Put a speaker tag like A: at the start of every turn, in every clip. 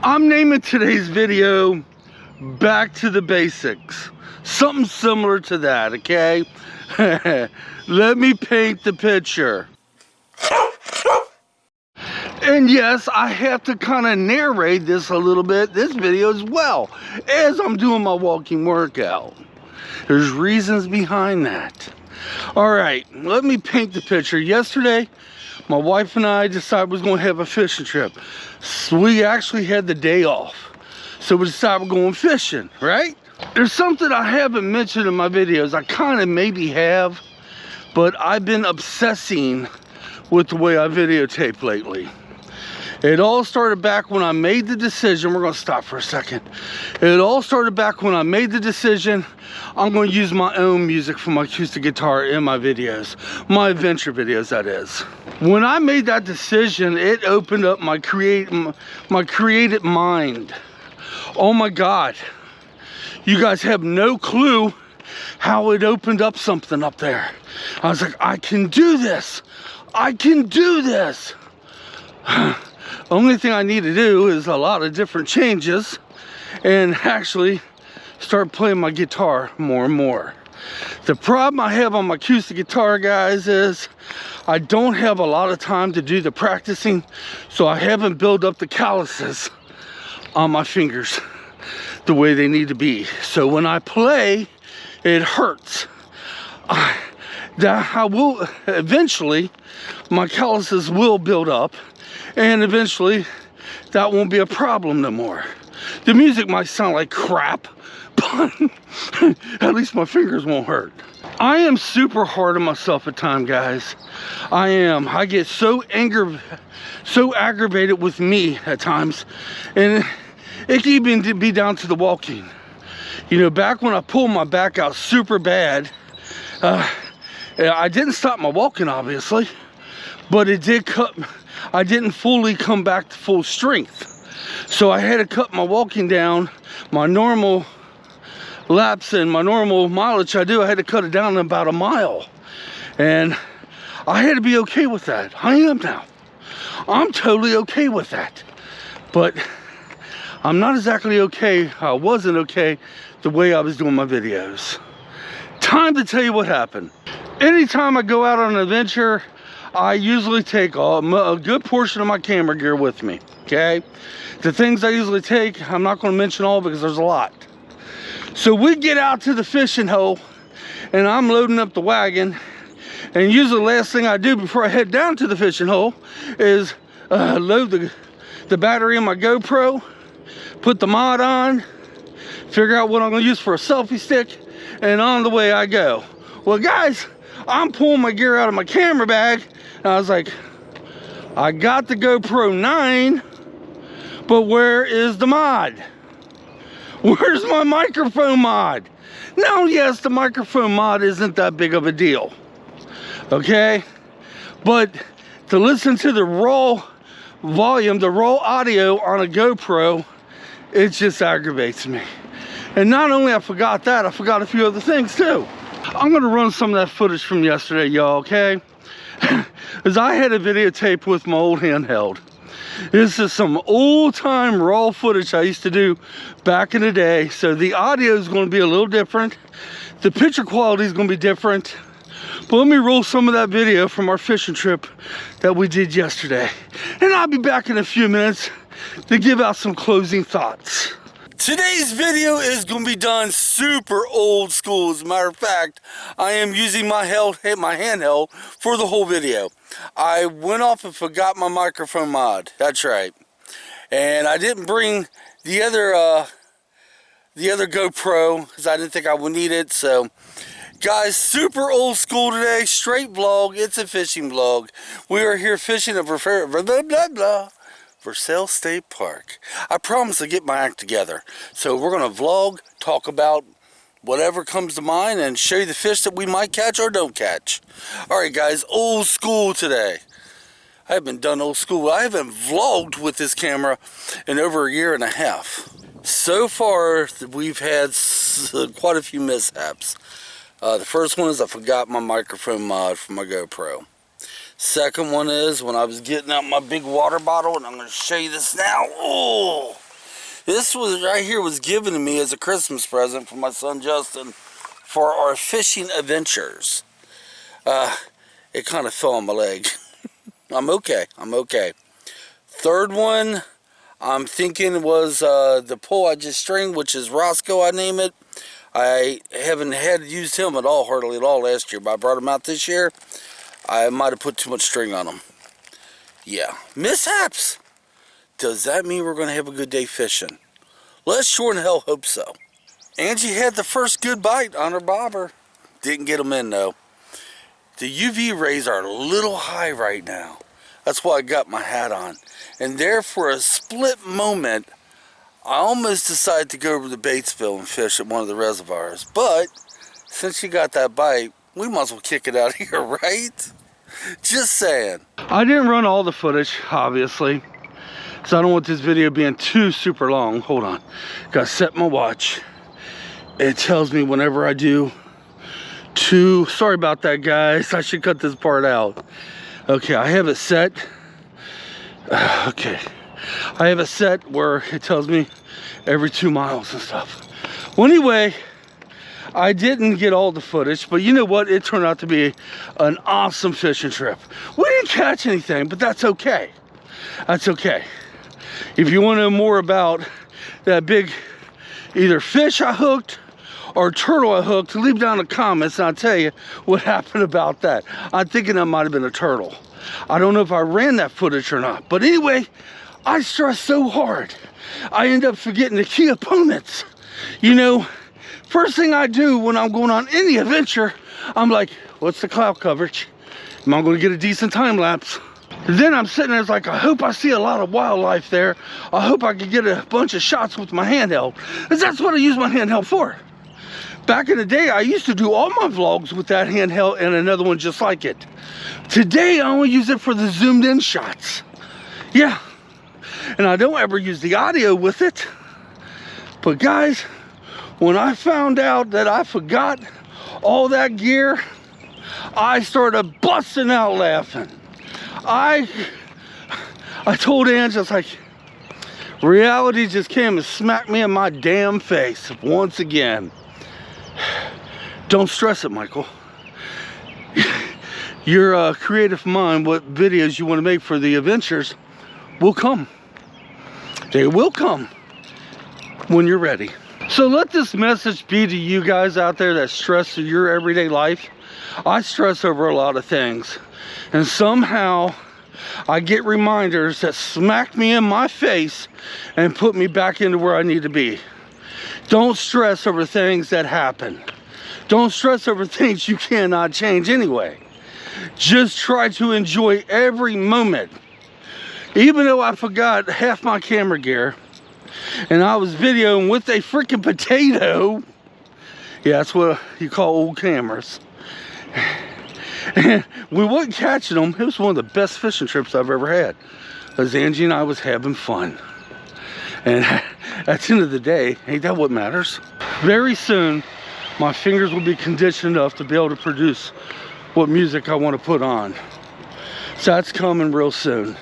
A: I'm naming today's video Back to the Basics. Something similar to that, okay? Let me paint the picture. And yes, I have to kind of narrate this a little bit, this video as well, as I'm doing my walking workout. There's reasons behind that. All right, let me paint the picture. Yesterday, my wife and I decided we was going to have a fishing trip. So we actually had the day off. So we decided we're going fishing, right? There's something I haven't mentioned in my videos. I kind of maybe have, but I've been obsessing with the way I videotape lately. It all started back when I made the decision. We're going to stop for a second. It all started back when I made the decision I'm going to use my own music for my acoustic guitar in my videos. My adventure videos, that is. When I made that decision, it opened up my creative mind. Oh my God. You guys have no clue how it opened up something up there. I was like, I can do this. I can do this. Only thing I need to do is a lot of different changes and actually start playing my guitar more and more. The problem I have on my acoustic guitar, guys, is I don't have a lot of time to do the practicing, so I haven't built up the calluses on my fingers the way they need to be. So when I play, it hurts. I will eventually, my calluses will build up, and eventually that won't be a problem no more. The music might sound like crap, but at least my fingers won't hurt. I am super hard on myself at times, guys. I am. I get so aggravated with me at times, and it can even be down to the walking. You know, back when I pulled my back out super bad, I didn't stop my walking, obviously, but it did cut. I didn't fully come back to full strength. So I had to cut my walking down. My normal laps and my normal mileage I had to cut it down to about a mile. And I had to be okay with that. I am now. I'm totally okay with that. But I'm not exactly okay. I wasn't okay the way I was doing my videos. Time to tell you what happened. Anytime I go out on an adventure, I usually take a good portion of my camera gear with me, okay? The things I usually take, I'm not going to mention all because there's a lot. So we get out to the fishing hole, and I'm loading up the wagon, and usually the last thing I do before I head down to the fishing hole is load the battery in my GoPro, put the mod on, figure out what I'm going to use for a selfie stick, and on the way I go. Well, guys, I'm pulling my gear out of my camera bag, and I was like, I got the GoPro 9, but where is the mod? Where's my microphone mod? Now, yes, the microphone mod isn't that big of a deal, okay? But to listen to the raw volume, the raw audio on a GoPro, it just aggravates me. And not only I forgot that, I forgot a few other things too. I'm gonna run some of that footage from yesterday, y'all, okay? Because I had a videotape with my old handheld. This is some old time raw footage I used to do back in the day. So the audio is going to be a little different. The picture quality is going to be different. But let me roll some of that video from our fishing trip that we did yesterday. And I'll be back in a few minutes to give out some closing thoughts. Today's video is going to be done super old school. As a matter of fact, I am using my handheld for the whole video. I went off and forgot my microphone mod. That's right. And I didn't bring the other GoPro because I didn't think I would need it. So, guys, super old school today. Straight vlog. It's a fishing vlog. We are here fishing at Versailles State Park. I promise to get my act together. So we're going to vlog, talk about whatever comes to mind, and show you the fish that we might catch or don't catch. Alright guys, old school today. I haven't done old school. I haven't vlogged with this camera in over 1.5 years. So far, we've had quite a few mishaps. The first one is I forgot my microphone mod for my GoPro. Second one is when I was getting out my big water bottle, and I'm going to show you this now. Oh, This was right here was given to me as a Christmas present from my son Justin for our fishing adventures. It kind of fell on my leg. I'm okay. I'm okay. Third one, I'm thinking was the pole I just stringed, which is Roscoe, I name it. I haven't had used him at all, hardly at all last year, but I brought him out this year. I might have put too much string on him. Yeah. Mishaps. Does that mean we're going to have a good day fishing? Let's sure in hell hope so. Angie had the first good bite on her bobber. Didn't get them in though. The UV rays are a little high right now. That's why I got my hat on. And there for a split moment, I almost decided to go over to Batesville and fish at one of the reservoirs. But since she got that bite, we might as well kick it out of here, right? Just saying. I didn't run all the footage, obviously. So I don't want this video being too super long. Hold on. Gotta set my watch. It tells me whenever I do two. Sorry about that, guys. I should cut this part out. Okay, I have it set. Okay. I have it set where it tells me every 2 miles and stuff. Well, anyway, I didn't get all the footage, but you know what? It turned out to be an awesome fishing trip. We didn't catch anything, but that's okay. That's okay. If you want to know more about that big either fish I hooked or turtle I hooked, leave down in the comments and I'll tell you what happened about that. I'm thinking that might have been a turtle. I don't know if I ran that footage or not. But anyway, I stress so hard, I end up forgetting the key opponents. You know, first thing I do when I'm going on any adventure, I'm like, what's the cloud coverage? Am I going to get a decent time lapse? And then I'm sitting there, it's like, I hope I see a lot of wildlife there. I hope I can get a bunch of shots with my handheld. Because that's what I use my handheld for. Back in the day, I used to do all my vlogs with that handheld and another one just like it. Today, I only use it for the zoomed in shots. Yeah. And I don't ever use the audio with it. But guys, when I found out that I forgot all that gear, I started busting out laughing. I told Angie, I was like, reality just came and smacked me in my damn face once again. Don't stress it, Michael. Your creative mind, what videos you want to make for the adventures will come. They will come when you're ready. So let this message be to you guys out there that stress through your everyday life. I stress over a lot of things. And somehow I get reminders that smack me in my face and put me back into where I need to be. Don't stress over things that happen. Don't stress over things you cannot change anyway. Just try to enjoy every moment. Even though I forgot half my camera gear and I was videoing with a freaking potato. Yeah, that's what you call old cameras. And we wasn't catching them. It was one of the best fishing trips I've ever had. Because Angie and I was having fun. And at the end of the day, ain't that what matters? Very soon, my fingers will be conditioned enough to be able to produce what music I want to put on. So that's coming real soon.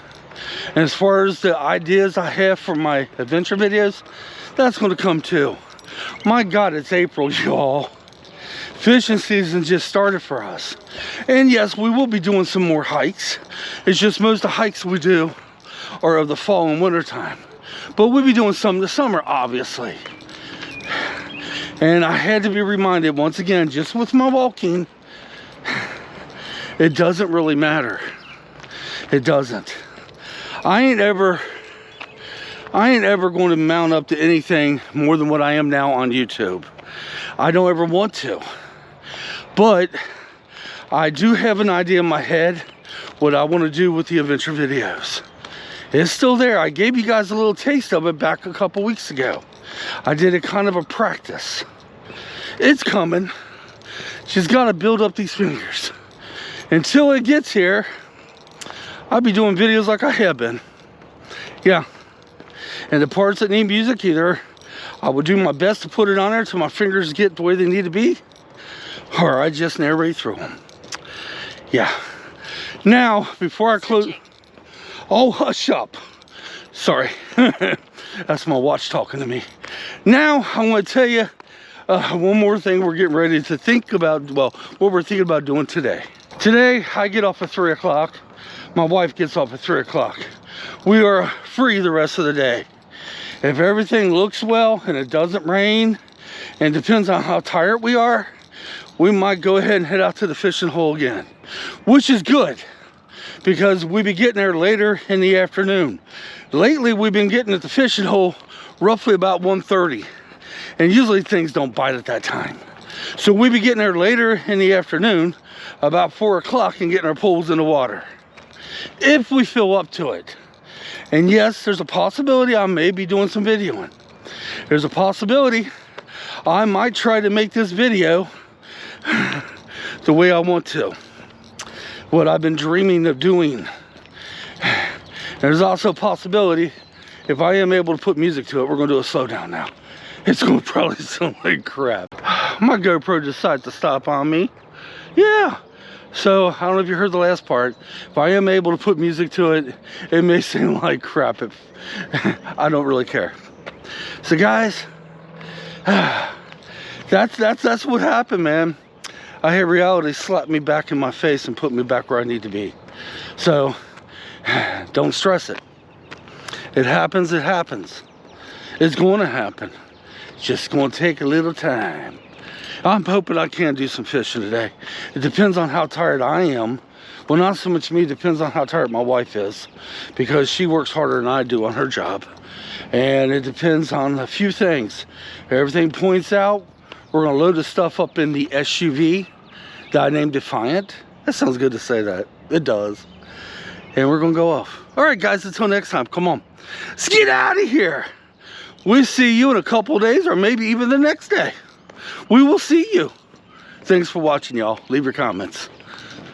A: And as far as the ideas I have for my adventure videos, that's going to come too. My God, it's April, y'all. Fishing season just started for us. And yes, we will be doing some more hikes. It's just most of the hikes we do are of the fall and winter time. But we'll be doing some this summer, obviously. And I had to be reminded once again, just with my walking, it doesn't really matter. It doesn't. I ain't ever going to mount up to anything more than what I am now on YouTube. I don't ever want to. But I do have an idea in my head what I want to do with the adventure videos. It's still there. I gave you guys a little taste of it back a couple weeks ago. I did a kind of a practice. It's coming. Just got to build up these fingers. Until it gets here, I'll be doing videos like I have been. Yeah. And the parts that need music, either I will do my best to put it on there till my fingers get the way they need to be, or I just narrate through them. Yeah. Now, before I close... Oh, hush up. Sorry, that's my watch talking to me. Now I want to tell you one more thing we're getting ready to think about. Well, what we're thinking about doing today. Today I get off at 3 o'clock. My wife gets off at 3 o'clock. We are free the rest of the day. If everything looks well and it doesn't rain, and depends on how tired we are, we might go ahead and head out to the fishing hole again, which is good because we be getting there later in the afternoon. Lately we've been getting at the fishing hole roughly about 1:30, and usually things don't bite at that time. So we be getting there later in the afternoon about 4 o'clock and getting our poles in the water if we feel up to it. And yes, there's a possibility I may be doing some videoing. There's a possibility I might try to make this video the way I want to, what I've been dreaming of doing. There's also a possibility if I am able to put music to it, we're going to do a slowdown now. It's going to probably sound like crap. My GoPro decided to stop on me. Yeah. So I don't know if you heard the last part. If I am able to put music to it, it may sound like crap. If I don't really care. So guys, that's what happened, man. I had reality slap me back in my face and put me back where I need to be. So don't stress it. It happens, it happens. It's going to happen. It's just going to take a little time. I'm hoping I can do some fishing today. It depends on how tired I am. Well, not so much me, it depends on how tired my wife is, because she works harder than I do on her job. And it depends on a few things. If everything points out, we're gonna load the stuff up in the SUV that I named Defiant. That sounds good to say that. It does. And we're gonna go off. All right, guys, until next time, come on. Let's get out of here. We'll see you in a couple days, or maybe even the next day. We will see you. Thanks for watching, y'all. Leave your comments.